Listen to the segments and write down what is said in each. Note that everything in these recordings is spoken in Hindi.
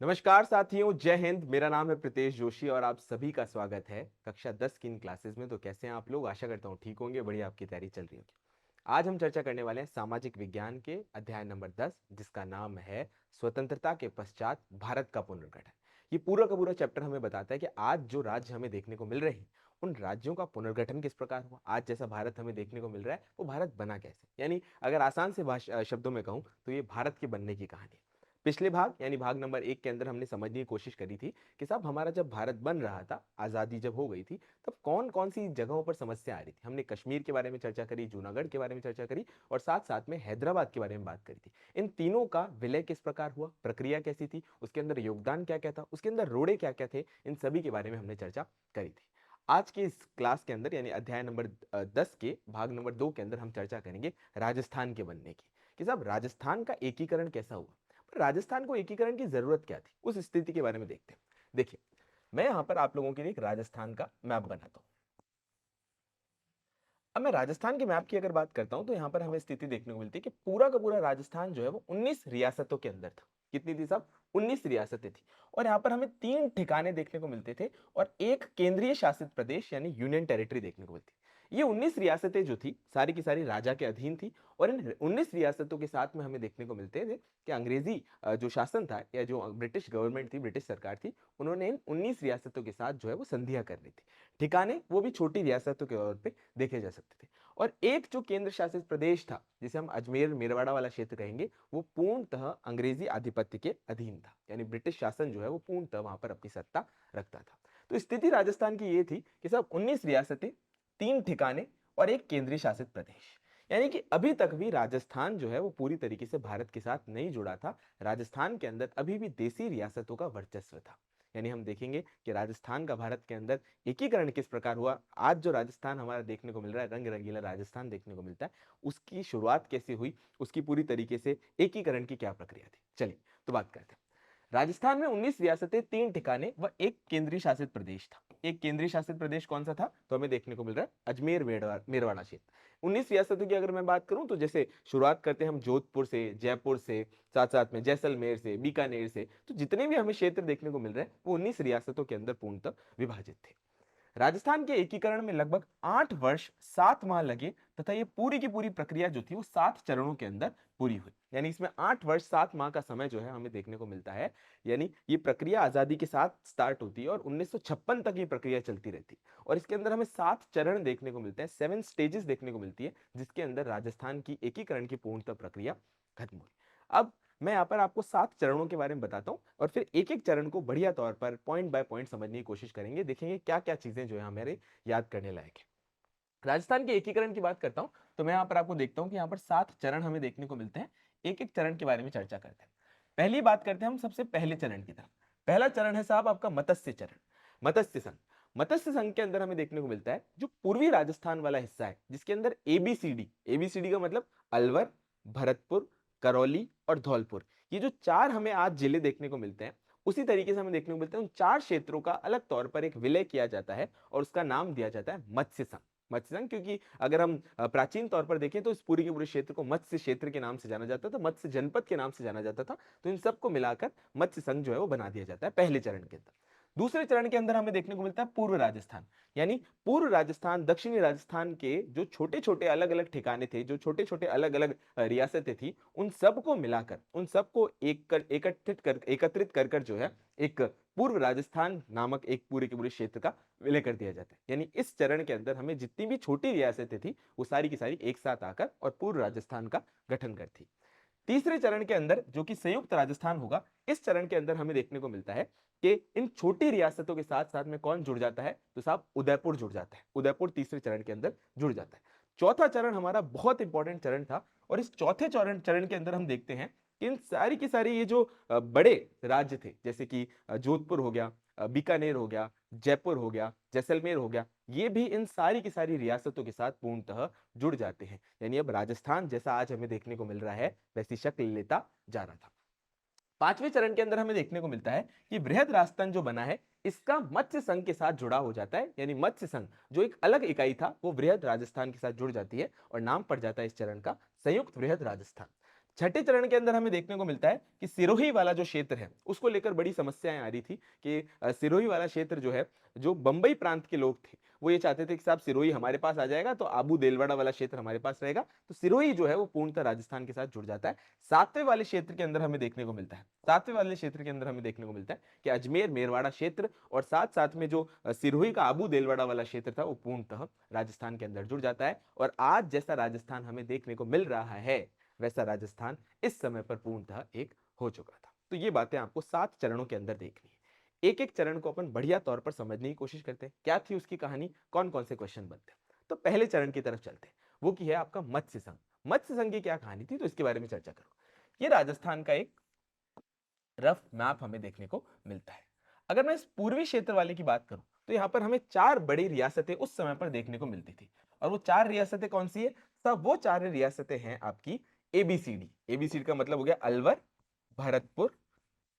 नमस्कार साथियों, जय हिंद। मेरा नाम है प्रीतेश जोशी और आप सभी का स्वागत है कक्षा 10 की इन क्लासेस में। तो कैसे हैं आप लोग? आशा करता हूँ ठीक होंगे, बढ़िया आपकी तैयारी चल रही होगी। आज हम चर्चा करने वाले हैं सामाजिक विज्ञान के अध्याय नंबर 10, जिसका नाम है स्वतंत्रता के पश्चात भारत का पुनर्गठन। ये पूरा का पूरा चैप्टर हमें बताता है कि आज जो राज्य हमें देखने को मिल रहे हैं, उन राज्यों का पुनर्गठन किस प्रकार हुआ। आज जैसा भारत हमें देखने को मिल रहा है, वो भारत बना कैसे। यानी अगर आसान से भाषा शब्दों में कहूँ तो ये भारत के बनने की कहानी है। पिछले भाग यानी भाग नंबर 1 के अंदर हमने समझने की कोशिश करी थी कि साहब हमारा जब भारत बन रहा था, आज़ादी जब हो गई थी, तब कौन कौन सी जगहों पर समस्या आ रही थी। हमने कश्मीर के बारे में चर्चा करी, जूनागढ़ के बारे में चर्चा करी और साथ साथ में हैदराबाद के बारे में बात करी थी। इन तीनों का विलय किस प्रकार हुआ, प्रक्रिया कैसी थी, उसके अंदर योगदान क्या क्या था, उसके अंदर रोड़े क्या क्या थे, इन सभी के बारे में हमने चर्चा करी थी। आज के इस क्लास के अंदर यानी अध्याय नंबर 10 के भाग नंबर 2 के अंदर हम चर्चा करेंगे राजस्थान के बनने की, कि साहब राजस्थान का एकीकरण कैसा हुआ। पर राजस्थान को एकीकरण की जरूरत क्या थी, उस स्थिति के बारे में देखते हैं। देखिए, मैं यहां पर आप लोगों के लिए एक राजस्थान का मैप बनाता हूं। अब मैं राजस्थान के मैप की अगर बात करता हूं तो यहां पर हमें स्थिति देखने को मिलती है कि पूरा का पूरा राजस्थान जो है वो 19 रियासतों के अंदर था। कितनी थी साहब? 19 रियासतें थी। और यहां पर हमें 3 ठिकाने देखने को मिलते थे और एक केंद्रीय शासित प्रदेश यानी यूनियन टेरिटरी देखने को मिलती। ये 19 रियासतें जो थी, सारी की सारी राजा के अधीन थी। और इन 19 रियासतों के साथ में हमें देखने को मिलते थे कि अंग्रेजी जो शासन था या जो ब्रिटिश गवर्नमेंट थी, ब्रिटिश सरकार थी, उन्होंने इन 19 रियासतों के साथ जो है वो संधियां कर ली थी। ठिकाने वो भी छोटी रियासतों के तौर पे देखे जा सकते थे। और एक जो केंद्र शासित प्रदेश था, जिसे हम अजमेर मेरवाड़ा वाला क्षेत्र कहेंगे, वो पूर्णतः अंग्रेजी आधिपत्य के अधीन था। यानी ब्रिटिश शासन जो है वो पूर्णतः वहां पर अपनी सत्ता रखता था। तो स्थिति राजस्थान की ये थी कि सब 19 रियासतें, 3 ठिकाने और एक केंद्रीय शासित प्रदेश। यानी कि अभी तक भी राजस्थान जो है वो पूरी तरीके से भारत के साथ नहीं जुड़ा था। राजस्थान के अंदर अभी भी देसी रियासतों का वर्चस्व था। यानी हम देखेंगे कि राजस्थान का भारत के अंदर एकीकरण किस प्रकार हुआ। आज जो राजस्थान हमारा देखने को मिल रहा है, रंग रंगीला राजस्थान देखने को मिलता है, उसकी शुरुआत कैसे हुई, उसकी पूरी तरीके से एकीकरण की क्या प्रक्रिया थी, चलिए तो बात करते हैं। राजस्थान में 19 रियासतें, 3 ठिकाने व एक केंद्रीय शासित प्रदेश था। एक केंद्रीय शासित प्रदेश कौन सा था? तो हमें देखने को मिल रहा है अजमेर मेरवाड़ा क्षेत्र। 19 रियासतों की अगर मैं बात करूं तो जैसे शुरुआत करते हैं हम जोधपुर से, जयपुर से, साथ साथ में जैसलमेर से, बीकानेर से। तो जितने भी हमें क्षेत्र देखने को मिल रहे हैं वो 19 रियासतों के अंदर पूर्णतः विभाजित थे। राजस्थान के एकीकरण में लगभग 8 वर्ष 7 माह लगे तथा ये पूरी की पूरी प्रक्रिया जो थी वो 7 चरणों के अंदर पूरी हुई। यानी इसमें 8 वर्ष 7 माह का समय जो है हमें देखने को मिलता है। यानी ये प्रक्रिया आजादी के साथ स्टार्ट होती है और 1956 तक ये प्रक्रिया चलती रहती है। और इसके अंदर हमें 7 चरण देखने को मिलते हैं, 7 स्टेजेस देखने को मिलती है, जिसके अंदर राजस्थान की एकीकरण की पूर्णतः प्रक्रिया खत्म हुई। अब मैं यहाँ पर आपको 7 चरणों के बारे में बताता हूँ और फिर एक एक चरण को बढ़िया तौर पर पॉइंट बाय पॉइंट समझने की कोशिश करेंगे। देखेंगे क्या क्या चीजें जो है हमारे याद करने लायक है। राजस्थान के एकीकरण की बात करता हूं तो मैं यहाँ पर आपको देखता हूं कि यहाँ पर 7 चरण हमें देखने को मिलते हैं। एक एक चरण के बारे में चर्चा करते हैं। पहली बात करते हैं हम सबसे पहले चरण की तरफ। पहला चरण है साहब आपका मत्स्य चरण, मत्स्य संघ। मत्स्य संघ के अंदर हमें देखने को मिलता है जो पूर्वी राजस्थान वाला हिस्सा है, जिसके अंदर एबीसीडी, एबीसीडी का मतलब अलवर, भरतपुर, करौली और धौलपुर, ये जो 4 हमें आज जिले देखने को मिलते हैं, उसी तरीके से हमें देखने को मिलता है उन 4 क्षेत्रों का अलग तौर पर एक विलय किया जाता है और उसका नाम दिया जाता है मत्स्य संघ। मत्स्य संघ, क्योंकि अगर हम प्राचीन तौर पर देखें तो इस पूरी के पूरे क्षेत्र को मत्स्य क्षेत्र के नाम से जाना जाता था, मत्स्य जनपद के नाम से जाना जाता था। तो इन सबको मिलाकर मत्स्य संघ जो है वो बना दिया जाता है पहले चरण के अंदर। दूसरे चरण के अंदर हमें देखने को मिलता है पूर्व राजस्थान। यानी पूर्व राजस्थान, दक्षिणी राजस्थान के जो छोटे छोटे अलग अलग ठिकाने थे, जो छोटे छोटे अलग अलग रियासतें थी, उन सबको मिलाकर, उन सबको एकत्रित कर कर जो है एक पूर्व राजस्थान नामक एक पूरे के पूरे क्षेत्र का विलय कर दिया जाता है। यानी इस चरण के अंदर हमें जितनी भी छोटी रियासतें थी वो सारी की सारी एक साथ आकर और पूर्व राजस्थान का गठन करती। तीसरे चरण के अंदर जो कि संयुक्त राजस्थान होगा, इस चरण के अंदर हमें देखने को मिलता है कि इन छोटी रियासतों के साथ साथ में कौन जुड़ जाता है? तो साहब उदयपुर जुड़ जाता है। उदयपुर तीसरे चरण के अंदर जुड़ जाता है। चौथा चरण हमारा बहुत इंपॉर्टेंट चरण था और इस चौथे चरण के अंदर हम देखते हैं कि इन सारी की सारी ये जो बड़े राज्य थे, जैसे कि जोधपुर हो गया, बीकानेर हो गया, जयपुर हो गया, जैसलमेर हो गया, ये भी इन सारी की सारी रियासतों के साथ पूर्णतः जुड़ जाते हैं। यानी अब राजस्थान जैसा आज हमें देखने को मिल रहा है वैसी शक्ल लेता जा रहा था। पांचवें चरण के अंदर हमें देखने को मिलता है कि बृहद राजस्थान जो बना है इसका मत्स्य संघ के साथ जुड़ा हो जाता है। यानी मत्स्य संघ जो एक अलग इकाई था वो बृहद राजस्थान के साथ जुड़ जाती है और नाम पड़ जाता है इस चरण का संयुक्त बृहद राजस्थान। छठे चरण के अंदर हमें देखने को मिलता है कि सिरोही वाला जो क्षेत्र है उसको लेकर बड़ी समस्याएं आ रही थी कि सिरोही वाला क्षेत्र जो है, जो बंबई प्रांत के लोग थे वो ये चाहते थे कि साहब सिरोही हमारे पास आ जाएगा तो आबू देलवाड़ा वाला क्षेत्र हमारे पास रहेगा, तो सिरोही जो है वो पूर्णतः राजस्थान के साथ जुड़ जाता है। सातवें वाले क्षेत्र के अंदर हमें देखने को मिलता है, सातवें वाले क्षेत्र के अंदर हमें देखने को मिलता है कि अजमेर मेरवाड़ा क्षेत्र और साथ साथ में जो सिरोही का आबू देलवाड़ा वाला क्षेत्र था वो पूर्णतः राजस्थान के अंदर जुड़ जाता है। और आज जैसा राजस्थान हमें देखने को मिल रहा है वैसा राजस्थान इस समय पर पूर्णतः एक हो चुका था। तो ये बातें आपको 7 चरणों के अंदर देखनी है। एक एक चरण को अपन बढ़िया तौर पर समझने की कोशिश करते हैं, क्या थी उसकी कहानी, कौन कौन से क्वेश्चन बनते हैं। तो पहले चरण की तरफ चलते हैं, वो की है आपका मत्स्य संघ। मत्स्य संघ की क्या कहानी थी तो इसके बारे में चर्चा करो। ये राजस्थान का एक रफ मैप हमें देखने को मिलता है। अगर मैं इस पूर्वी क्षेत्र वाले की बात करूं तो यहां पर हमें 4 बड़ी रियासतें उस समय पर देखने को मिलती थी। और वो 4 रियासतें कौन सी है, सब वो 4 रियासतें हैं आपकी एबीसीडी। एबीसीडी का मतलब हो गया अलवर, भरतपुर,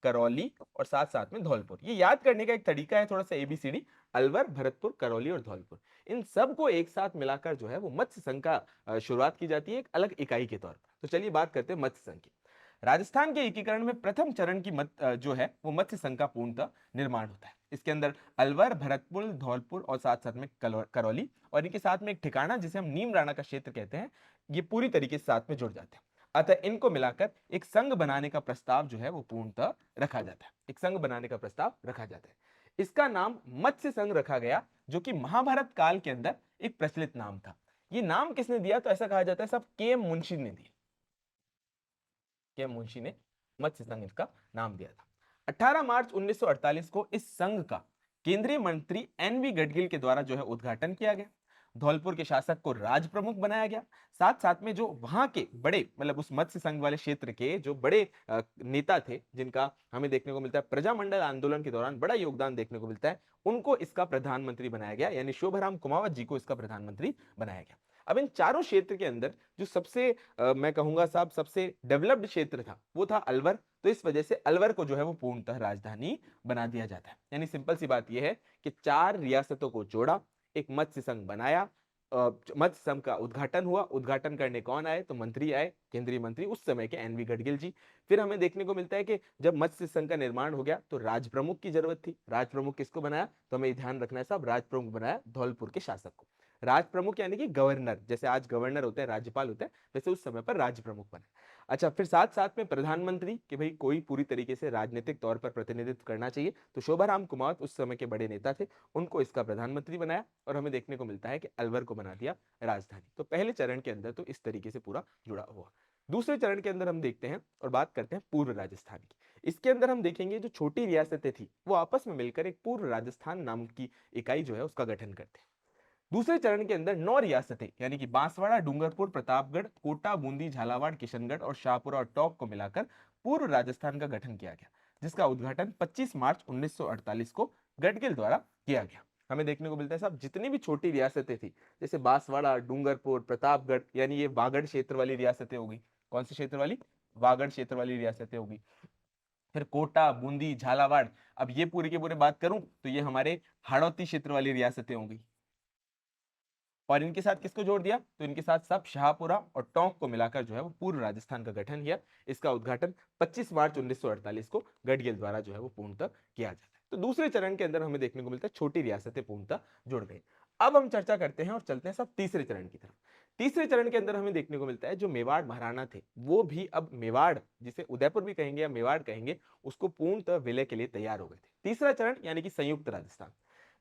करौली और साथ साथ में धौलपुर। ये याद करने का एक तरीका है थोड़ा सा, एबीसीडी अलवर, भरतपुर, करौली और धौलपुर, इन सब को एक साथ मिलाकर जो है वो मत्स्य संघ का शुरुआत की जाती है एक अलग इकाई के तौर पर। तो चलिए बात करते हैं मत्स्य संघ की। राजस्थान के एकीकरण में प्रथम चरण की जो है वो मत्स्य संघ का पूर्णतः निर्माण होता है। इसके अंदर अलवर, भरतपुर, धौलपुर और साथ साथ में करौली और इनके साथ में एक ठिकाना जिसे हम नीम राणा का क्षेत्र कहते हैं, ये पूरी तरीके से साथ में जुड़ जाते हैं। अतः इनको मिलाकर एक संघ बनाने का प्रस्ताव जो है वो पूर्णतः रखा जाता है, एक संघ बनाने का प्रस्ताव रखा जाता है। इसका नाम मत्स्य संघ रखा गया, जो कि महाभारत काल के अंदर एक प्रचलित नाम था। ये नाम किसने दिया तो ऐसा कहा जाता है सब के एम मुंशी ने दिया, के एम मुंशी ने मत्स्य संघ इसका नाम दिया था। 18 मार्च 1948 को इस संघ का केंद्रीय मंत्री एनवी गडगिल के द्वारा जो है उद्घाटन किया गया। धौलपुर के शासक को राज प्रमुख बनाया गया। साथ साथ में जो वहां के बड़े मतलब उस मत्स्य संघ वाले क्षेत्र के जो बड़े नेता थे, जिनका हमें देखने को मिलता है प्रजामंडल आंदोलन के दौरान बड़ा योगदान देखने को मिलता है, उनको इसका प्रधानमंत्री बनाया गया, यानी शोभाराम कुमावत जी को इसका प्रधानमंत्री बनाया गया। अब इन चारों क्षेत्र के अंदर जो सबसे मैं कहूंगा साहब सबसे डेवलप्ड क्षेत्र था वो था अलवर। तो इस वजह से अलवर को जो है वो पूर्णतः राजधानी बना दिया जाता है। यानी सिंपल सी बात यह है कि 4 रियासतों को जोड़ा, एक मत्स्य संघ बनाया, मत्स्य संघ का उद्घाटन हुआ। उद्घाटन करने कौन आए तो मंत्री आए, केंद्रीय मंत्री उस समय के एनवी गडगिल जी। फिर हमें देखने को मिलता है कि जब मत्स्य संघ का निर्माण हो गया तो राज प्रमुख की जरूरत थी। राज प्रमुख किसको बनाया तो हमें ध्यान रखना है साहब, राज प्रमुख बनाया धौलपुर के शासक को। राज प्रमुख यानी कि गवर्नर, जैसे आज गवर्नर होते हैं, राज्यपाल होते हैं, वैसे उस समय पर राज प्रमुख बने। अच्छा, फिर साथ साथ में प्रधानमंत्री कि भाई कोई पूरी तरीके से राजनीतिक तौर पर प्रतिनिधित्व करना चाहिए, तो शोभाराम कुमावत उस समय के बड़े नेता थे, उनको इसका प्रधानमंत्री बनाया और हमें देखने को मिलता है कि अलवर को बना दिया राजधानी। तो पहले चरण के अंदर तो इस तरीके से पूरा जुड़ा हुआ। दूसरे चरण के अंदर हम देखते हैं और बात करते हैं पूर्व राजस्थान की। इसके अंदर हम देखेंगे जो छोटी रियासतें थी वो आपस में मिलकर एक पूर्व राजस्थान नाम की इकाई जो है उसका गठन करते हैं। दूसरे चरण के अंदर 9 रियासतें यानी कि बांसवाड़ा, डूंगरपुर, प्रतापगढ़, कोटा, बूंदी, झालावाड़, किशनगढ़ और शाहपुरा और टोंक को मिलाकर पूर्व राजस्थान का गठन किया गया, जिसका उद्घाटन 25 मार्च 1948 को गडगिल द्वारा किया गया। हमें देखने को मिलता है साहब जितनी भी छोटी रियासतें थी, जैसे बांसवाड़ा, डूंगरपुर, प्रतापगढ़, यानी ये वागड़ क्षेत्र वाली रियासतें होगी। कौन सी क्षेत्र वाली, वागड़ क्षेत्र वाली रियासतें होगी। फिर कोटा, बूंदी, झालावाड़, अब ये पूरी के पूरे बात करूं तो ये हमारे हाड़ौती क्षेत्र वाली रियासतें होंगी। और इनके साथ किसको जोड़ दिया तो इनके साथ सब शाहपुरा और टोंक को मिलाकर जो है वो पूर्व राजस्थान का गठन किया। इसका उद्घाटन 25 मार्च 1948 को गडगिल द्वारा जो है वो पूर्णतः किया जाता है। तो दूसरे चरण के अंदर हमें देखने को मिलता है छोटी रियासतें पूर्णतः जुड़ गई। अब हम चर्चा करते हैं और चलते हैं सब तीसरे चरण की तरफ। तीसरे चरण के अंदर हमें देखने को मिलता है जो मेवाड़ महाराणा थे वो भी अब मेवाड़, जिसे उदयपुर भी कहेंगे या मेवाड़ कहेंगे, उसको पूर्णतः विलय के लिए तैयार हो गए थे। तीसरा चरण यानी कि संयुक्त राजस्थान।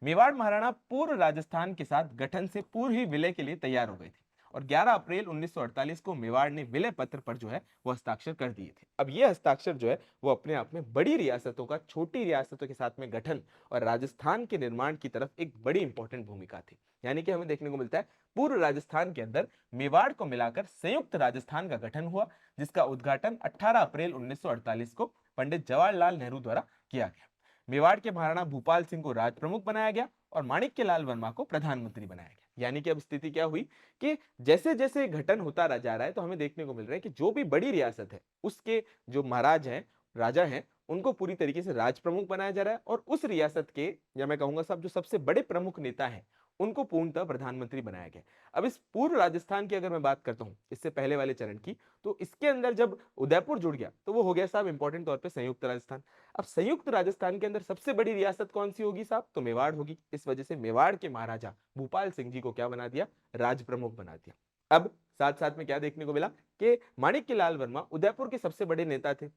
मेवाड़ महाराणा पूर्व राजस्थान के साथ गठन से पूर्व ही विलय के लिए तैयार हो गए थे और 11 अप्रैल 1948 को मेवाड़ ने विलय पत्र पर जो है वो हस्ताक्षर कर दिए थे। अब ये हस्ताक्षर जो है वो अपने आप में बड़ी रियासतों का छोटी रियासतों के साथ में गठन और राजस्थान के निर्माण की तरफ एक बड़ी इंपॉर्टेंट भूमिका थी। यानी कि हमें देखने को मिलता है पूर्व राजस्थान के अंदर मेवाड़ को मिलाकर संयुक्त राजस्थान का गठन हुआ, जिसका उद्घाटन 18 अप्रैल 1948 को पंडित जवाहरलाल नेहरू द्वारा किया गया। मेवाड़ के महाराणा भूपाल सिंह को राज प्रमुख बनाया गया और माणिक्य लाल वर्मा को प्रधानमंत्री बनाया गया। यानी कि अब स्थिति क्या हुई कि जैसे जैसे गठन होता जा रहा है तो हमें देखने को मिल रहा है कि जो भी बड़ी रियासत है उसके जो महाराज हैं, राजा हैं, उनको पूरी तरीके से राज प्रमुख बनाया जा रहा है और उस रियासत के या मैं कहूंगा सब जो सबसे बड़े प्रमुख नेता हैं उनको पूर्णतः प्रधानमंत्री बनाया गया। अब इस पूर्व राजस्थान की अगर मैं बात करता हूं इससे पहले वाले चरण की, तो इसके अंदर जब उदयपुर जुड़ गया तो वो हो गया साहब इंपॉर्टेंट तौर पे संयुक्त राजस्थान। अब संयुक्त राजस्थान के अंदर सबसे बड़ी रियासत कौन सी होगी साहब? तो मेवाड़ होगी। इस वजह से मेवाड़ के महाराजा भूपाल सिंह जी को क्या बना दिया? राज प्रमुख बना दिया। अब साथ साथ में क्या देखने को मिला कि माणिक्यलाल वर्मा उदयपुर के सबसे बड़े नेता थे।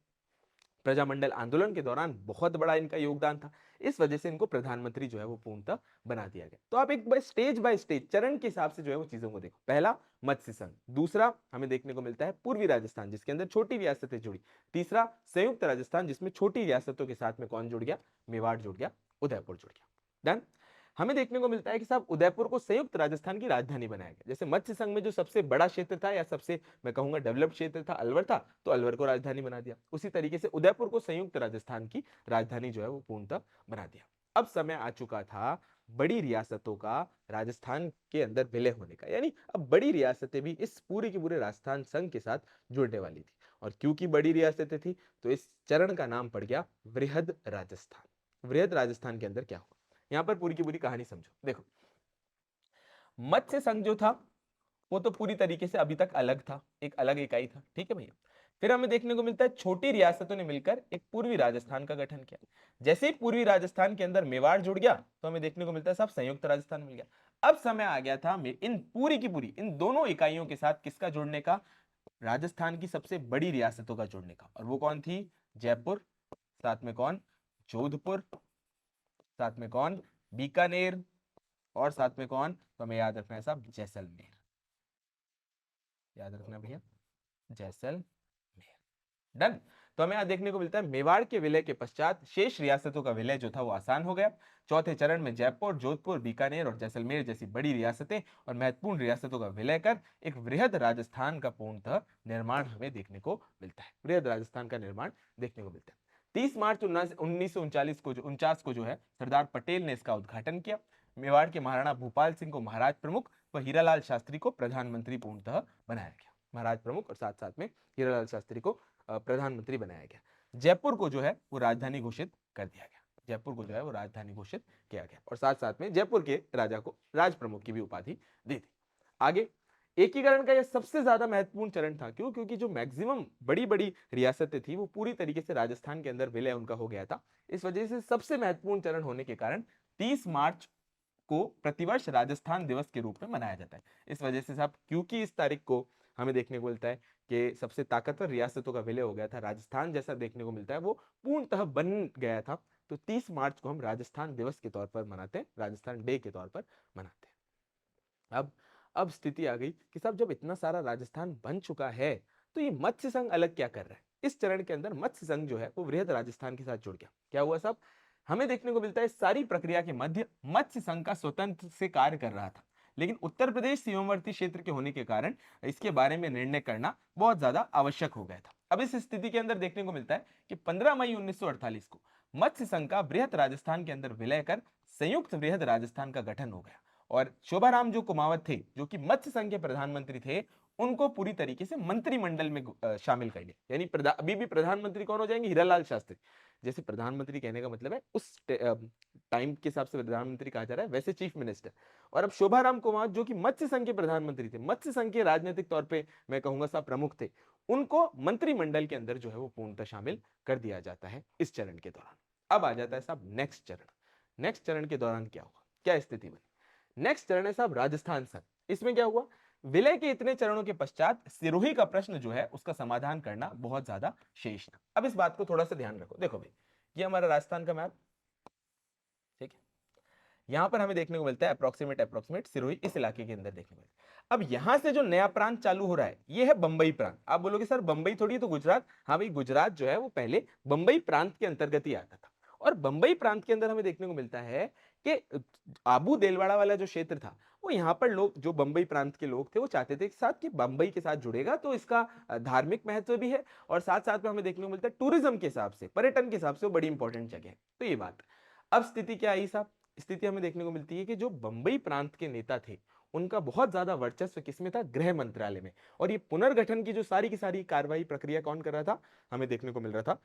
प्रजामंडल आंदोलन के दौरान बहुत बड़ा इनका योगदान था। इस वजह से इनको प्रधानमंत्री जो है वो पूर्णतः बना दिया गया। तो आप एक बाय स्टेज चरण के हिसाब से जो है वो चीजों को देखो। पहला मत्स्य संघ, दूसरा हमें देखने को मिलता है पूर्वी राजस्थान जिसके अंदर छोटी रियासतें जुड़ी, तीसरा संयुक्त राजस्थान जिसमें छोटी रियासतों के साथ में कौन जुड़ गया? मेवाड़ जुड़ गया, उदयपुर जुड़ गया। डन। हमें देखने को मिलता है कि साहब उदयपुर को संयुक्त राजस्थान की राजधानी बनाया गया। जैसे मत्स्य संघ में जो सबसे बड़ा क्षेत्र था या सबसे मैं कहूंगा डेवलप्ड क्षेत्र था अलवर था, तो अलवर को राजधानी बना दिया। उसी तरीके से उदयपुर को संयुक्त राजस्थान की राजधानी जो है वो पूर्णतः बना दिया। अब समय आ चुका था बड़ी रियासतों का राजस्थान के अंदर विलय होने का, यानी अब बड़ी रियासतें भी इस पूरे के पूरे राजस्थान संघ के साथ जुड़ने वाली थी। और क्योंकि बड़ी रियासतें थी तो इस चरण का नाम पड़ गया वृहद राजस्थान। वृहद राजस्थान के अंदर क्या हुआ, यहां पर पूरी की पूरी कहानी समझो। देखो, मत्स्य संघ जो था वो तो पूरी तरीके से अभी तक अलग था, एक अलग इकाई था, ठीक है भैया। फिर हमें देखने को मिलता है छोटी रियासतों ने मिलकर एक पूर्वी राजस्थान का गठन किया। जैसे ही पूर्वी राजस्थान के अंदर मेवाड़ जुड़ गया तो हमें देखने को मिलता है साहब संयुक्त राजस्थान मिल गया। अब समय आ गया था इन पूरी की पूरी इन दोनों इकाइयों के साथ किसका जुड़ने का? राजस्थान की सबसे बड़ी रियासतों का जुड़ने का। और वो कौन थी? जयपुर, साथ में कौन? जोधपुर, साथ में कौन? बीकानेर, और साथ में कौन? तो हमें याद रखना है साहब जैसलमेर। याद रखना भैया जैसलमेर। डन। तो हमें यहां देखने को मिलता है मेवाड़ के विलय के पश्चात शेष रियासतों का विलय जो था वो आसान हो गया। चौथे चरण में जयपुर, जोधपुर, बीकानेर और जैसलमेर जैसी बड़ी रियासतें और महत्वपूर्ण रियासतों का विलय कर एक वृहद राजस्थान का पूर्णतः निर्माण हमें देखने को मिलता है। वृहद राजस्थान का निर्माण देखने को मिलता है। 30 मार्च 1939 को 49 को जो है सरदार पटेल ने इसका उद्घाटन किया। मेवाड़ के महाराणा भूपाल सिंह को महाराज प्रमुख व हीरालाल शास्त्री को प्रधानमंत्री पूर्णतः बनाया गया। महाराज प्रमुख और साथ साथ में हीरालाल शास्त्री को प्रधानमंत्री बनाया गया। जयपुर को जो है वो राजधानी घोषित कर दिया गया। जयपुर को जो है वो राजधानी घोषित किया गया और साथ साथ में जयपुर के राजा को राज प्रमुख की भी उपाधि दे दी। आगे एकीकरण का यह सबसे ज्यादा महत्वपूर्ण चरण था। क्यों? क्योंकि जो मैक्सिमम बड़ी बड़ी रियासतें थी वो पूरी तरीके से राजस्थान के अंदर विलय उनका हो गया था। इस वजह से सबसे महत्वपूर्ण चरण होने के कारण 30 मार्च को प्रतिवर्ष राजस्थान दिवस के रूप में मनाया जाता है। इस वजह से साहब क्योंकि इस तारीख को हमें देखने को मिलता है कि सबसे ताकतवर रियासतों का विलय हो गया था, राजस्थान जैसा देखने को मिलता है वो पूर्णतः बन गया था, तो 30 मार्च को हम राजस्थान दिवस के तौर पर मनाते हैं, राजस्थान डे के तौर पर मनाते हैं। अब स्थिति आ गई कि साहब जब इतना सारा राजस्थान बन चुका है तो ये मत्स्य संघ अलग क्या कर रहा है? इस चरण के अंदर मत्स्य संघ जो है वो वृहद राजस्थान के साथ जुड़ गया। क्या हुआ साहब? हमें देखने को मिलता है सारी प्रक्रिया के मध्य मत्स्य संघ का स्वतंत्र से कार्य कर रहा था, लेकिन उत्तर प्रदेश सीमावर्ती क्षेत्र के होने के कारण इसके बारे में निर्णय करना बहुत ज्यादा आवश्यक हो गया था। अब इस स्थिति के अंदर देखने को मिलता है कि 15 मई 1948 को मत्स्य संघ का बृहद राजस्थान के अंदर विलय कर संयुक्त बृहद राजस्थान का गठन हो गया और शोभाराम जो कुमावत थे जो कि मत्स्य संघ के प्रधानमंत्री थे उनको पूरी तरीके से मंत्रिमंडल में शामिल कर लिया। यानी अभी भी प्रधानमंत्री कौन हो जाएंगे? हीरालाल शास्त्री। जैसे प्रधानमंत्री कहने का मतलब है उस टाइम के हिसाब से प्रधानमंत्री कहा जा रहा है, वैसे चीफ मिनिस्टर। और अब शोभाराम कुमार जो कि मत्स्य संघ के प्रधानमंत्री थे, मत्स्य संघ के राजनीतिक तौर पे मैं कहूंगा सब प्रमुख थे, उनको मंत्रिमंडल के अंदर जो है वो पूर्णतः शामिल कर दिया जाता है इस चरण के दौरान। अब आ जाता है साहब नेक्स्ट चरण। नेक्स्ट चरण के दौरान क्या हुआ, क्या स्थिति बनी? नेक्स्ट चरण है साहब राजस्थान संघ। इसमें क्या हुआ? विलय के इतने चरणों के पश्चात सिरोही का प्रश्न जो है उसका समाधान करना बहुत ज्यादा शेष था। अब इस बात को थोड़ा सा ध्यान रखो। देखो भाई, ये हमारा राजस्थान का मैप, ठीक है। यहां पर हमें देखने को मिलता है अप्रोक्सीमेट सिरोही इस इलाके के अंदर देखने को मिलता है। अब यहां से जो नया प्रांत चालू हो रहा है ये है बंबई प्रांत। आप बोलोगे सर बंबई थोड़ी तो गुजरात। हाँ भाई, गुजरात जो है वो पहले बंबई प्रांत के अंतर्गत ही आता था और बंबई प्रांत के अंदर हमें देखने को मिलता है कि आबू देलवाड़ा वाला जो क्षेत्र था वो यहाँ पर लोग जो बंबई प्रांत के लोग थे वो चाहते थे साथ कि बंबई के साथ जुड़ेगा तो इसका धार्मिक महत्व भी है और साथ साथ में हमें देखने को मिलता है टूरिज्म के हिसाब से, पर्यटन के हिसाब से वो बड़ी इंपॉर्टेंट जगह है। तो ये बात। अब स्थिति क्या आई साहब? स्थिति हमें देखने को मिलती है कि जो बंबई प्रांत के नेता थे उनका बहुत ज्यादा वर्चस्व किसमें था? गृह मंत्रालय में। और ये पुनर्गठन की जो सारी की सारी कार्रवाई प्रक्रिया कौन कर रहा था? हमें देखने को मिल रहा था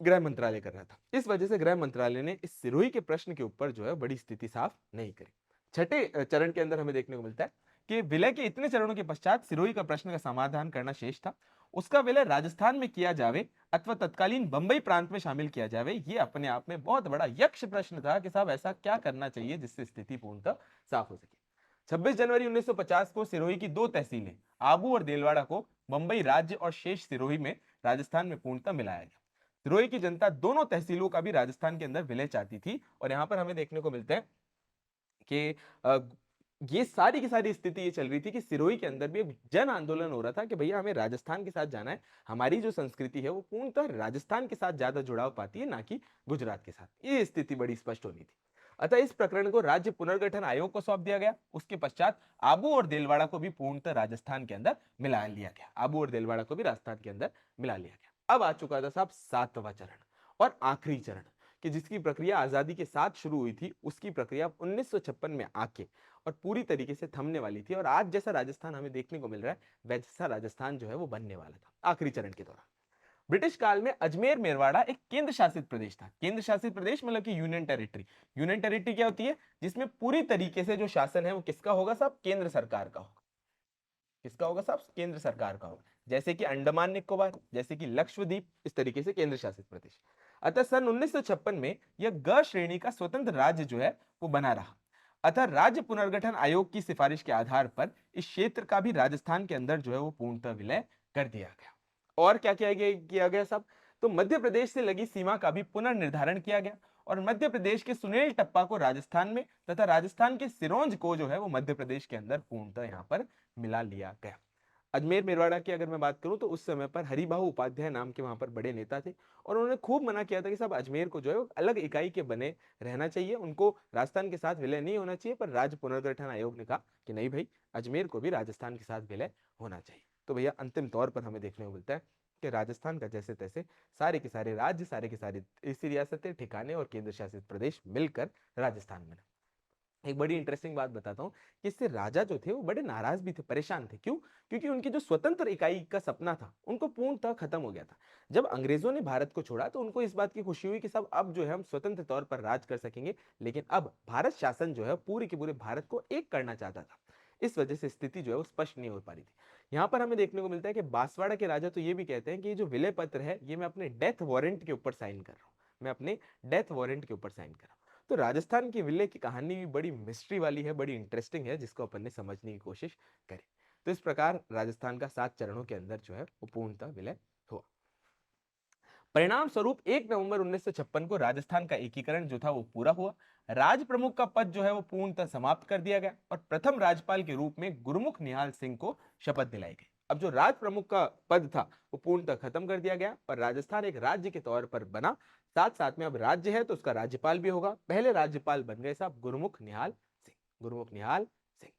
गृह मंत्रालय कर रहा था। इस वजह से गृह मंत्रालय ने इस सिरोही के प्रश्न के ऊपर जो है बड़ी स्थिति साफ नहीं करी। छठे चरण के अंदर हमें देखने को मिलता है कि विलय के इतने चरणों के पश्चात सिरोही का प्रश्न का समाधान करना शेष था। उसका विलय राजस्थान में किया जावे अथवा तत्कालीन बंबई प्रांत में शामिल किया जावे, ये अपने आप में बहुत बड़ा यक्ष प्रश्न था कि साहब ऐसा क्या करना चाहिए जिससे स्थिति पूर्णतः साफ हो सके। 26 जनवरी 1950 को सिरोही की दो तहसीलें आबू और देलवाड़ा को बंबई राज्य और शेष सिरोही में राजस्थान में पूर्णतः मिलाया गया। सिरोही की जनता दोनों तहसीलों का भी राजस्थान के अंदर विलय चाहती थी और यहां पर हमें देखने को मिलता है कि ये सारी की सारी स्थिति ये चल रही थी कि सिरोही के अंदर भी एक जन आंदोलन हो रहा था कि भैया हमें राजस्थान के साथ जाना है, हमारी जो संस्कृति है वो पूर्णतः राजस्थान के साथ ज्यादा जुड़ाव पाती है ना कि गुजरात के साथ। ये स्थिति बड़ी स्पष्ट होनी थी। अतः इस प्रकरण को राज्य पुनर्गठन आयोग को सौंप दिया गया। उसके पश्चात आबू और देलवाड़ा को भी पूर्णतः राजस्थान के अंदर मिला लिया गया। आबू और देलवाड़ा को भी राजस्थान के अंदर मिला लिया गया। अब आ चुका था साहब सातवां चरण और आखिरी चरण, कि जिसकी प्रक्रिया आजादी के साथ शुरू हुई थी, उसकी प्रक्रिया 1956 में आके और पूरी तरीके से थमने वाली थी। और आज जैसा राजस्थान हमें देखने को मिल रहा है वैसा राजस्थान जो है वो बनने वाला था आखिरी चरण के दौरान। ब्रिटिश काल में अजमेर मेरवाड़ा एक केंद्र शासित प्रदेश था। केंद्र शासित प्रदेश मतलब कि यूनियन टेरिटरी। यूनियन टेरिटरी क्या होती है? जिसमें पूरी तरीके से जो शासन है वो किसका होगा साहब? केंद्र सरकार का होगा। किसका होगा साहब? केंद्र सरकार का होगा। जैसे कि अंडमान निकोबार, जैसे कि लक्षद्वीप, इस तरीके से केंद्र शासित प्रदेश। अतः सन 1956 में यह ग श्रेणी का स्वतंत्र राज्य जो है वो बना रहा। अतः राज्य पुनर्गठन आयोग की सिफारिश के आधार पर इस क्षेत्र का भी राजस्थान के अंदर जो है वो पूर्णतः विलय कर दिया गया। और क्या किया गया साहब? तो मध्य प्रदेश से लगी सीमा का भी पुनर्निर्धारण किया गया और मध्य प्रदेश के सुनेल टप्पा को राजस्थान में तथा राजस्थान के सिरोंज को जो है वो मध्य प्रदेश के अंदर पूर्णतः यहाँ पर मिला लिया गया। अजमेर मेरवाड़ा की अगर मैं बात करूं तो उस समय पर हरिबाहु उपाध्याय नाम के वहां पर बड़े नेता थे और उन्होंने खूब मना किया था कि साहब अजमेर को जो है अलग इकाई के बने रहना चाहिए, उनको राजस्थान के साथ विलय नहीं होना चाहिए। पर राज्य पुनर्गठन आयोग ने कहा कि नहीं भाई, अजमेर को भी राजस्थान के साथ विलय होना चाहिए। तो भैया अंतिम तौर पर हमें देखने को मिलता है कि राजस्थान का जैसे तैसे सारे के सारे राज्य, सारे के सारे ऐसी रियासतें, ठिकाने और केंद्र शासित प्रदेश मिलकर राजस्थान बने। एक बड़ी इंटरेस्टिंग बात बताता हूं कि इससे राजा जो थे वो बड़े नाराज भी थे, परेशान थे। क्यों? क्योंकि उनकी जो स्वतंत्र इकाई का सपना था उनको पूर्णतः खत्म हो गया था। जब अंग्रेजों ने भारत को छोड़ा तो उनको इस बात की खुशी हुई कि सब अब जो है हम स्वतंत्र तौर पर राज कर सकेंगे, लेकिन अब भारत शासन जो है पूरे के पूरे भारत को एक करना चाहता था। इस वजह से स्थिति जो है वो स्पष्ट नहीं हो पा रही थी। यहाँ पर हमें देखने को मिलता है कि बांसवाड़ा के राजा तो ये भी कहते हैं कि ये जो विलय पत्र है ये मैं अपने डेथ वारंट के ऊपर साइन कर रहा हूँ, मैं अपने डेथ वारंट के ऊपर साइन कर रहा हूँ। तो राजस्थान की विलय की कहानी भी बड़ी मिस्ट्री वाली है, बड़ी इंटरेस्टिंग है, जिसको अपन ने समझने की कोशिश करी। तो इस प्रकार राजस्थान का 7 चरणों के अंदर जो है वो पूर्णतः विलय हुआ। परिणाम स्वरूप 1 नवंबर 1956 को राजस्थान का एकीकरण जो था वो पूरा हुआ। राज प्रमुख का पद जो है वो पूर्णतः समाप्त कर दिया गया और प्रथम राज्यपाल के रूप में गुरुमुख निहाल सिंह को शपथ दिलाई गई। अब जो राज प्रमुख का पद था वो पूर्णतः खत्म कर दिया गया, पर राजस्थान एक राज्य के तौर पर बना। साथ साथ में अब राज्य है तो उसका राज्यपाल भी होगा। पहले राज्यपाल बन गए साहब गुरुमुख निहाल सिंह, गुरुमुख निहाल सिंह।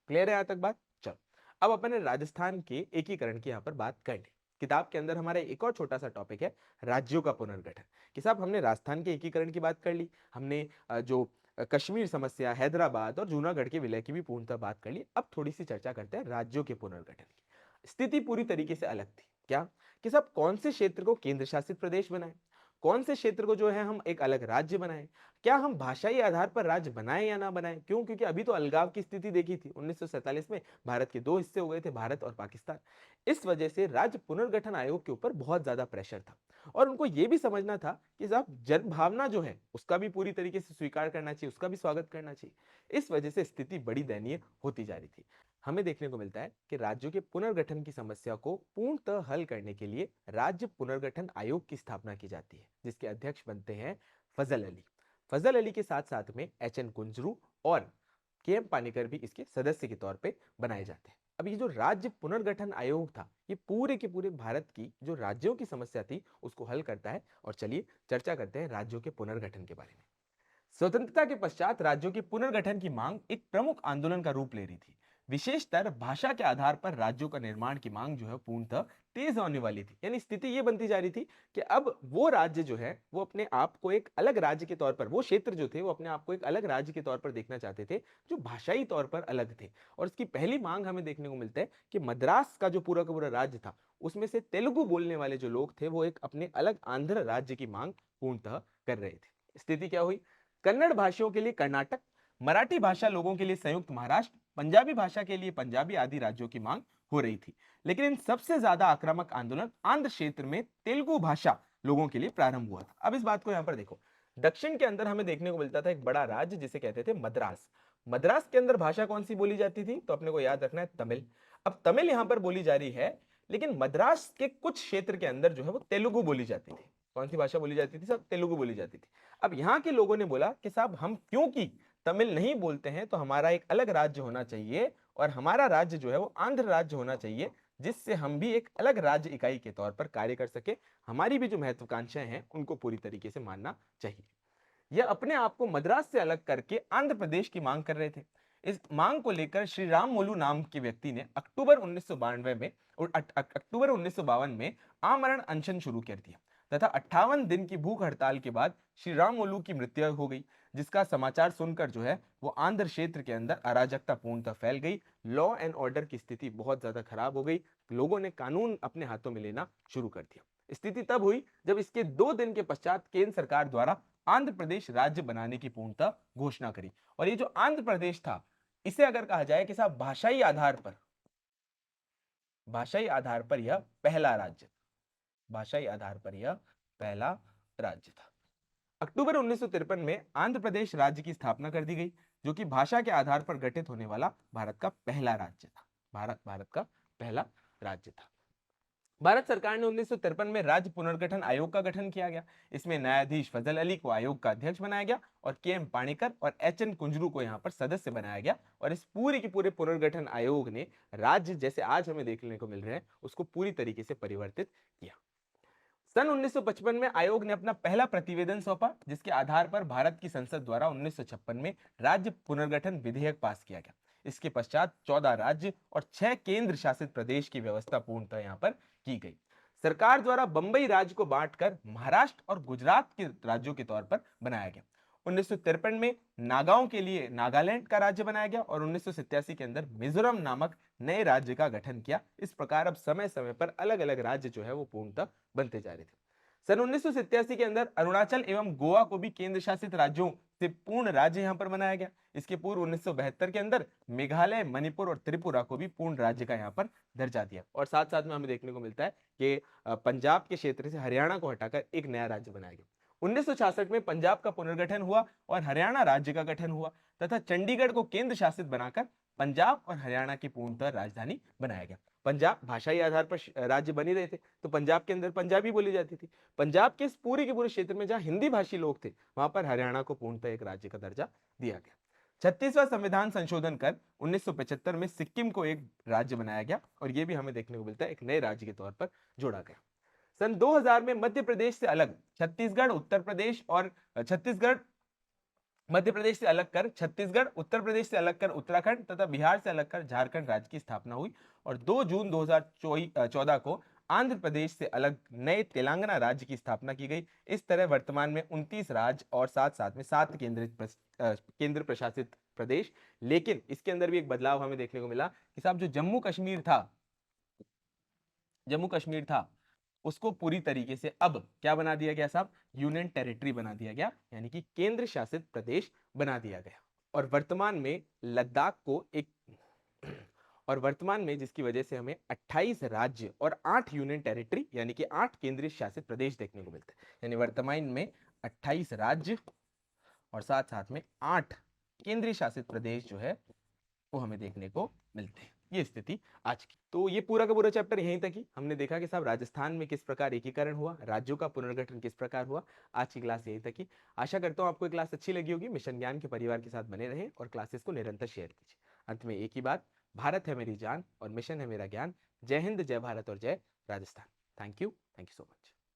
क्लियर है यहां तक बात? चलो अब अपन ने राजस्थान के एकीकरण की यहाँ पर बात कर ली। किताब के अंदर हमारा एक और छोटा सा टॉपिक है राज्यों का पुनर्गठन। कि साहब हमने राजस्थान के एकीकरण की बात कर ली, हमने जो कश्मीर समस्या, हैदराबाद और जूनागढ़ के विलय की भी पूर्णतः बात कर ली। अब थोड़ी सी चर्चा करते हैं राज्यों के पुनर्गठन की। स्थिति पूरी तरीके से अलग थी। क्या? कि साहब कौन से क्षेत्र को केंद्र शासित प्रदेश बनाए, कौन से क्षेत्र को जो है हम एक अलग राज्य बनाए, क्या हम भाषाई आधार पर राज्य बनाए या ना बनाए। क्यों? क्योंकि अभी तो अलगाव की स्थिति देखी थी 1947 में, भारत के दो हिस्से हो गए थे, भारत और पाकिस्तान। इस वजह से राज्य पुनर्गठन आयोग के ऊपर बहुत ज्यादा प्रेशर था और उनको यह भी समझना था कि साहब जन भावना जो है उसका भी पूरी तरीके से स्वीकार करना चाहिए, उसका भी स्वागत करना चाहिए। इस वजह से स्थिति बड़ी दयनीय होती जा रही थी। हमें देखने को मिलता है कि राज्यों के पुनर्गठन की समस्या को पूर्णतः हल करने के लिए राज्य पुनर्गठन आयोग की स्थापना की जाती है, जिसके अध्यक्ष बनते हैं फजल अली। फजल अली के साथ साथ में एच.एन. कुंजरू और के.एम. पानीकर भी इसके सदस्य के तौर पे बनाए जाते हैं। अब ये जो राज्य पुनर्गठन आयोग था ये पूरे के पूरे भारत की जो राज्यों की समस्या थी उसको हल करता है। और चलिए चर्चा करते हैं राज्यों के पुनर्गठन के बारे में। स्वतंत्रता के पश्चात राज्यों के पुनर्गठन की मांग एक प्रमुख आंदोलन का रूप ले रही थी। विशेषतर भाषा के आधार पर राज्यों का निर्माण की मांग जो है पूर्णतः तेज होने वाली थी। यानी स्थिति ये बनती जा रही थी कि अब वो राज्य जो है वो अपने आप को एक अलग राज्य के तौर पर, वो क्षेत्र जो थे वो अपने आप को एक अलग राज्य के तौर पर देखना चाहते थे, जो भाषाई तौर पर अलग थे। और इसकी पहली मांग हमें देखने को मिलता है कि मद्रास का जो पूरा का पूरा राज्य था उसमें से तेलुगु बोलने वाले जो लोग थे वो एक अपने अलग आंध्र राज्य की मांग पूर्णतः कर रहे थे। स्थिति क्या हुई? कन्नड़ भाषियों के लिए कर्नाटक, मराठी भाषा लोगों के लिए संयुक्त महाराष्ट्र, पंजाबी भाषा के लिए पंजाबी आदि राज्यों की मांग हो रही थी। लेकिन इन सबसे ज्यादा आक्रामक आंदोलन आंध्र क्षेत्र में तेलुगु भाषा लोगों के लिए प्रारंभ हुआ था। अब इस बात को यहां पर देखो, दक्षिण के अंदर हमें देखने को मिलता था एक बड़ा राज्य जिसे कहते थे मद्रास। मद्रास के अंदर भाषा कौन सी बोली जाती थी, तो अपने को याद रखना है तमिल। अब तमिल यहां पर बोली जा रही है, लेकिन मद्रास के कुछ क्षेत्र के अंदर जो है वो तेलुगु बोली जाती थी। कौन सी भाषा बोली जाती थी सब, तेलुगु बोली जाती थी। अब यहाँ के लोगों ने बोला कि साहब हम क्योंकि तमिल नहीं बोलते हैं तो हमारा एक अलग राज्य होना चाहिए, और हमारा राज्य जो है वो आंध्र राज्य होना चाहिए, जिससे हम भी एक अलग राज्य इकाई के तौर पर कार्य कर सके, हमारी भी जो महत्वाकांक्षाएं हैं उनको पूरी तरीके से मानना चाहिए। यह अपने आप को मद्रास से अलग करके आंध्र प्रदेश की मांग कर रहे थे। इस मांग को लेकर श्री राम मोलू नाम के व्यक्ति ने अक्टूबर 1992 में और अक्टूबर 1952 में आमरण अनशन शुरू कर दिया, तथा 58 दिन की भूख हड़ताल के बाद श्री राम मोलू की मृत्यु हो गई, जिसका समाचार सुनकर जो है वो आंध्र क्षेत्र के अंदर अराजकता पूर्णतः फैल गई। लॉ एंड ऑर्डर की स्थिति बहुत ज्यादा खराब हो गई, लोगों ने कानून अपने हाथों में लेना शुरू कर दिया। स्थिति तब हुई जब इसके 2 दिन के पश्चात केंद्र सरकार द्वारा आंध्र प्रदेश राज्य बनाने की पूर्णतः घोषणा करी। और ये जो आंध्र प्रदेश था, इसे अगर कहा जाए कि साहब भाषाई आधार पर यह पहला राज्य, भाषाई आधार पर यह पहला राज्य था। अक्टूबर 1953 में आंध्र प्रदेश राज्य की स्थापना कर दी गई, जो कि भाषा के आधार पर गठित होने वाला भारत का पहला राज्य था। भारत का पहला राज्य था। भारत सरकार ने 1953 में राज्य पुनर्गठन आयोग का गठन किया गया। इसमें न्यायाधीश फजल अली को आयोग का अध्यक्ष बनाया गया और के एम पाणिकर और एच एन कुंजरू को यहां पर सदस्य बनाया गया। और इस पूरे के पूरे पुनर्गठन आयोग ने राज्य जैसे आज हमें देखने को मिल रहे हैं उसको पूरी तरीके से परिवर्तित किया। सन 1955 में आयोग ने अपना पहला प्रतिवेदन सौंपा, जिसके आधार पर भारत की संसद द्वारा 1956 में राज्य पुनर्गठन विधेयक पास किया गया। इसके पश्चात 14 राज्य और 6 केंद्र शासित प्रदेश की व्यवस्था पूर्णतः यहां पर की गई। सरकार द्वारा बंबई राज्य को बांटकर महाराष्ट्र और गुजरात के राज्यों के तौर पर बनाया गया। 1953 में नागाओं के लिए नागालैंड का राज्य बनाया गया और 1987 के अंदर मिजोरम नामक नए राज्य का गठन किया। इस प्रकार अब समय समय पर अलग अलग राज्य जो है वो पूर्णतः बनते जा रहे थे। सन 1987 के अंदर अरुणाचल एवं गोवा को भी केंद्र शासित राज्यों से पूर्ण राज्य यहां पर बनाया गया। इसके पूर्व 1972 के अंदर मेघालय, मणिपुर और त्रिपुरा को भी पूर्ण राज्य का यहां पर दर्जा दिया। और साथ साथ में हमें देखने को मिलता है कि पंजाब के क्षेत्र से हरियाणा को हटाकर एक नया राज्य बनाया गया। 1966 में पंजाब का पुनर्गठन हुआ और हरियाणा राज्य का गठन हुआ, तथा चंडीगढ़ को केंद्र शासित बनाकर पंजाब और हरियाणा की पूर्णतः राजधानी बनाया गया। पंजाब भाषाई आधार पर राज्य बनी रहे थे, तो पंजाब के अंदर पंजाबी बोली जाती थी। पंजाब के इस पूरे के पूरे क्षेत्र में जहां हिंदी भाषी लोग थे, वहां पर हरियाणा को पूर्णतः एक राज्य का दर्जा दिया गया। 36वां संविधान संशोधन कर 1975 में सिक्किम को एक राज्य बनाया गया, और यह भी हमें देखने को मिलता है एक नए राज्य के तौर पर जोड़ा गया। सन 2000 में मध्य प्रदेश से अलग छत्तीसगढ़, उत्तर प्रदेश और छत्तीसगढ़ मध्य प्रदेश से अलग कर छत्तीसगढ़, उत्तर प्रदेश से अलग कर उत्तराखंड तथा बिहार से अलग कर झारखंड राज्य की स्थापना हुई। और 2 जून 2014 को आंध्र प्रदेश से अलग नए तेलंगाना राज्य की स्थापना की गई। इस तरह वर्तमान में 29 राज्य और साथ साथ में 7 केंद्र प्रशासित प्रदेश। लेकिन इसके अंदर भी एक बदलाव हमें देखने को मिला कि साहब जो जम्मू कश्मीर था उसको पूरी तरीके से अब क्या बना दिया गया साहब, यूनियन टेरिटरी बना दिया गया, यानी कि केंद्र शासित प्रदेश बना दिया गया। और वर्तमान में लद्दाख को एक और वर्तमान में जिसकी वजह से हमें 28 राज्य और 8 यूनियन टेरिटरी यानी कि 8 केंद्रीय शासित प्रदेश देखने को मिलते हैं। यानी वर्तमान में 28 राज्य और साथ साथ में 8 केंद्रीय शासित प्रदेश जो है वो हमें देखने को मिलते हैं। ये स्थिति आज की। तो ये पूरा का पूरा चैप्टर यहीं तक ही हमने देखा कि साहब राजस्थान में किस प्रकार एकीकरण हुआ, राज्यों का पुनर्गठन किस प्रकार हुआ। आज की क्लास यहीं तक ही। आशा करता हूं आपको ये क्लास अच्छी लगी होगी। मिशन ज्ञान के परिवार के साथ बने रहें और क्लासेस को निरंतर शेयर कीजिए। अंत में एक ही बात, भारत है मेरी जान और मिशन है मेरा ज्ञान। जय हिंद, जय भारत और जय Rajasthan. Thank you so much.